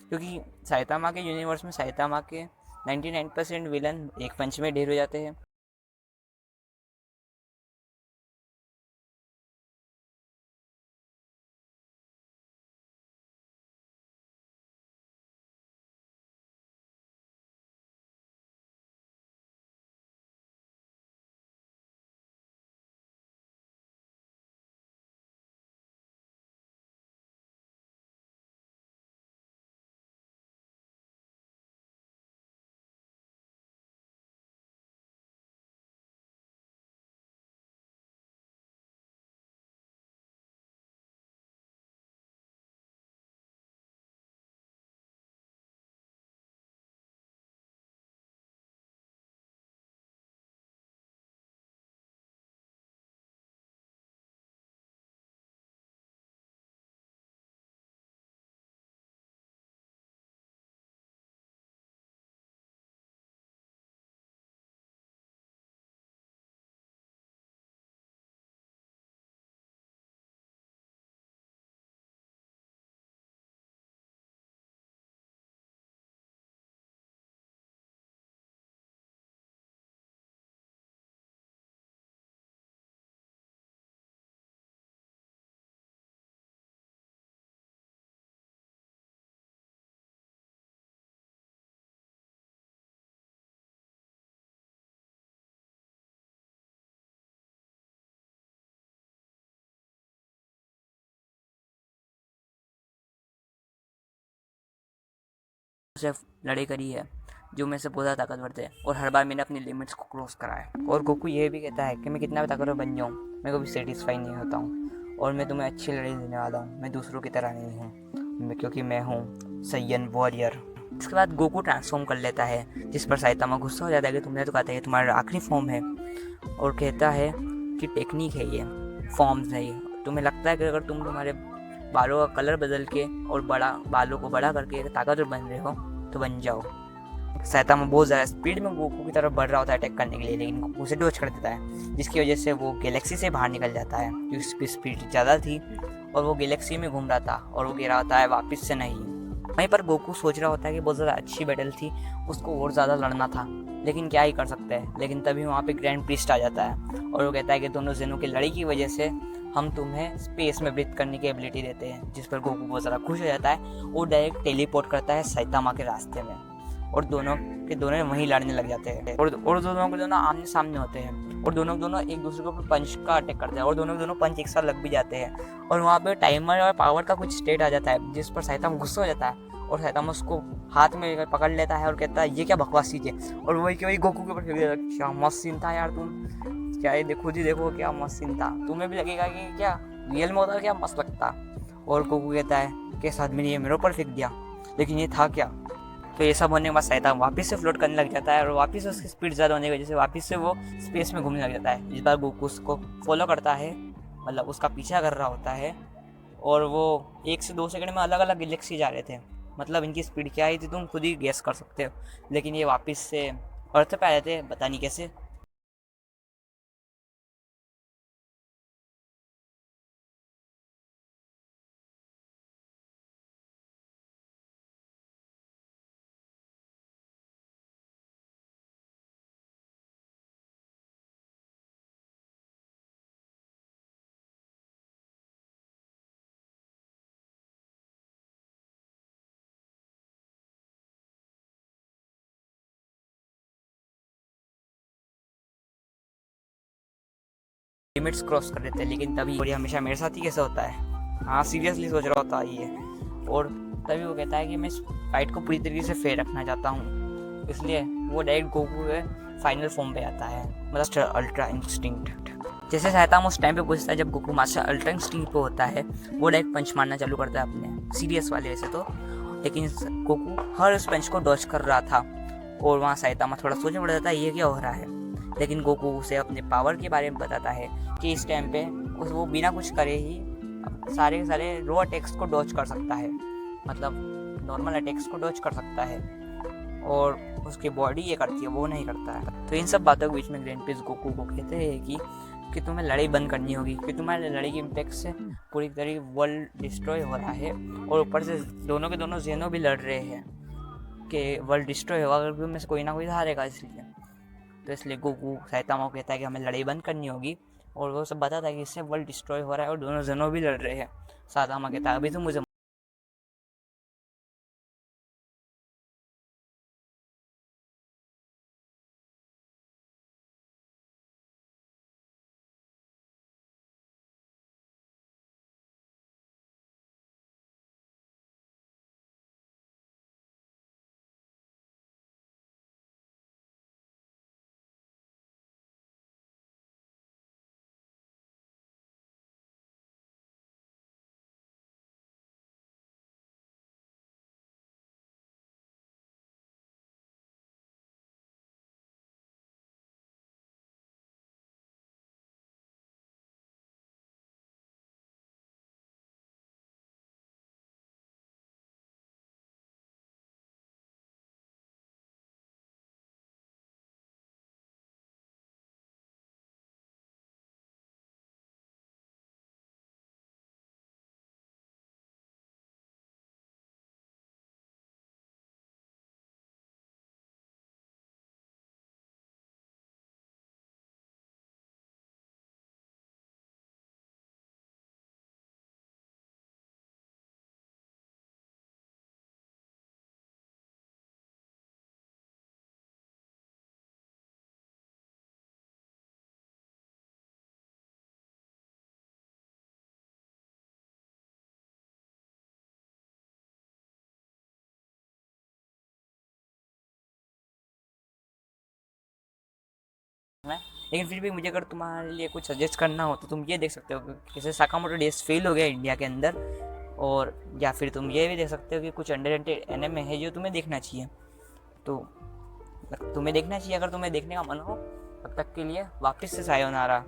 क्योंकि साइतामा के यूनिवर्स में साइतामा के 99% विलन एक पंच में ढेर हो जाते हैं। सिर्फ लड़ाई करी है जो मेरे से बहुत ताकतवर थे, और हर बार मैंने अपनी लिमिट्स को क्रॉस करा है। और गोकू ये भी कहता है कि मैं कितना भी ताकतवर बन जाऊँ, मैं कभी सेटिस्फाई नहीं होता हूँ, और मैं तुम्हें अच्छी लड़ाई देने वाला हूँ। मैं दूसरों की तरह नहीं हूँ, क्योंकि मैं हूँ सैयन वॉरियर। इसके बाद गोकू ट्रांसफॉर्म कर लेता है, जिस पर साइतामा गुस्सा हो जाता है कि तुमने तो कहा था ये तुम्हारा आखिरी फॉर्म है, और कहता है कि टेक्निक है ये, फॉर्म्स है ये। तुम्हें लगता है कि अगर तुम तुम्हारे बालों का कलर बदल के और बालों को बड़ा करके ताकतवर बन रहे हो तो बन जाओ। साइतामा बहुत ज़्यादा स्पीड में गोकू की तरफ बढ़ रहा होता है अटैक करने के लिए, लेकिन गोकू उसे डॉज कर देता है, जिसकी वजह से वो गैलेक्सी से बाहर निकल जाता है, क्योंकि उसकी स्पीड ज़्यादा थी और वो गैलेक्सी में घूम रहा था, और वो गिरा होता है वापस से नहीं। वहीं पर गोकू सोच रहा होता है कि बहुत ज़्यादा अच्छी बैटल थी, उसको और ज़्यादा लड़ना था, लेकिन क्या ही कर सकते हैं। लेकिन तभी वहाँ पे ग्रैंड प्रीस्ट आ जाता है और वो कहता है कि दोनों जेनों की लड़ाई की वजह से हम तुम्हें स्पेस में ब्रीथ करने की एबिलिटी देते हैं, जिस पर गोकू बहुत ज़्यादा खुश हो जाता है। वो डायरेक्ट टेलीपोर्ट करता है साइतामा के रास्ते में, और दोनों के दोनों वहीं लड़ने लग जाते हैं, और दोनों के दोनों आमने सामने होते हैं, और दोनों के दोनों एक दूसरे के ऊपर पंच का अटैक करते हैं, और दोनों के दोनों पंच एक साथ लग भी जाते हैं। और वहाँ पे टाइमर और पावर का कुछ स्टेट आ जाता है, जिस पर साइतामा गुस्सा हो जाता है, और साइतामा उसको हाथ में पकड़ लेता है और कहता है ये क्या बकवास चीज़ है, और वही के वही गोकू के ऊपर फेंक देता है। क्या मस्त सीन था यार, तुम क्या ये देखो जी, देखो क्या मस्त सीन था, तुम्हें भी लगेगा कि क्या रियल में होता, क्या मस्त लगता। और गोकू कहता है कि साथ में ये मेरे ऊपर फेंक दिया, लेकिन ये था क्या। तो ये सब होने के बाद साइतामा वापस से फ्लोट करने लग जाता है, और वापस से उसकी स्पीड ज़्यादा होने की वजह से वापस से वो स्पेस में घूमने लग जाता है। जिस बार गोकू उसको फॉलो करता है, मतलब उसका पीछा कर रहा होता है, और वो 1 से 2 सेकंड में अलग अलग गैलेक्सी जा रहे थे। मतलब इनकी स्पीड क्या आई थी तुम खुद ही गेस कर सकते हो, लेकिन ये वापस से अर्थ पे आ जाते हैं, पता नहीं कैसे। लिमिट्स क्रॉस कर देते हैं, लेकिन तभी, और ये हमेशा मेरे साथ ही कैसे होता है, हाँ सीरियसली सोच रहा होता है ये। और तभी वो कहता है कि मैं इस फाइट को पूरी तरीके से फेयर रखना चाहता हूँ, इसलिए वो डायरेक्ट गोकू के फाइनल फॉर्म पे आता है, मतलब अल्ट्रा इंस्टिंक्ट। जैसे साइतामा उस टाइम पे पूछता है जब गोकू मास्टर अल्ट्रा इंस्टिंक्ट पे होता है, वो डायरेक्ट पंच मारना चालू करता है अपने सीरियस वाले वैसे तो, लेकिन गोकू हर उस पंच को डॉज कर रहा था, और वहाँ साइतामा थोड़ा सोचने पड़ जाता है ये क्या हो रहा है। लेकिन गोकू उसे अपने पावर के बारे में बताता है कि इस टाइम पे वो बिना कुछ करे ही सारे के सारे रो अटैक्स को डॉज कर सकता है, मतलब नॉर्मल अटैक्स को डॉज कर सकता है, और उसकी बॉडी ये करती है वो नहीं करता है। तो इन सब बातों के बीच में ग्रैंड प्रीस्ट गोकू को कहते हैं कि कि तुम्हें लड़ाई बंद करनी होगी, क्योंकि तुम्हारी लड़ाई के इम्पैक्ट से पूरी तरह वर्ल्ड डिस्ट्रॉय हो रहा है, और ऊपर से दोनों के दोनों जेनो भी लड़ रहे हैं कि वर्ल्ड डिस्ट्रॉय होगा अगर उनमें से कोई ना कोई हारेगा। इसलिए गोकू साइतामा को कहता है कि हमें लड़ाई बंद करनी होगी, और वो सब बताता है कि इससे वर्ल्ड डिस्ट्रॉय हो रहा है और दोनों जेनो भी लड़ रहे हैं। साइतामा कहता है अभी तो मुझे है। लेकिन फिर भी मुझे अगर तुम्हारे लिए कुछ सजेस्ट करना हो तो तुम ये देख सकते हो कि जैसे साकामोटो डेज फेल हो गया इंडिया के अंदर, और या फिर तुम ये भी देख सकते हो कि कुछ अंडररेटेड एनिमे है जो तुम्हें देखना चाहिए। तो तुम्हें देखना चाहिए, अगर तुम्हें देखने का मन हो। तब तक के लिए वापस से सायोनारा।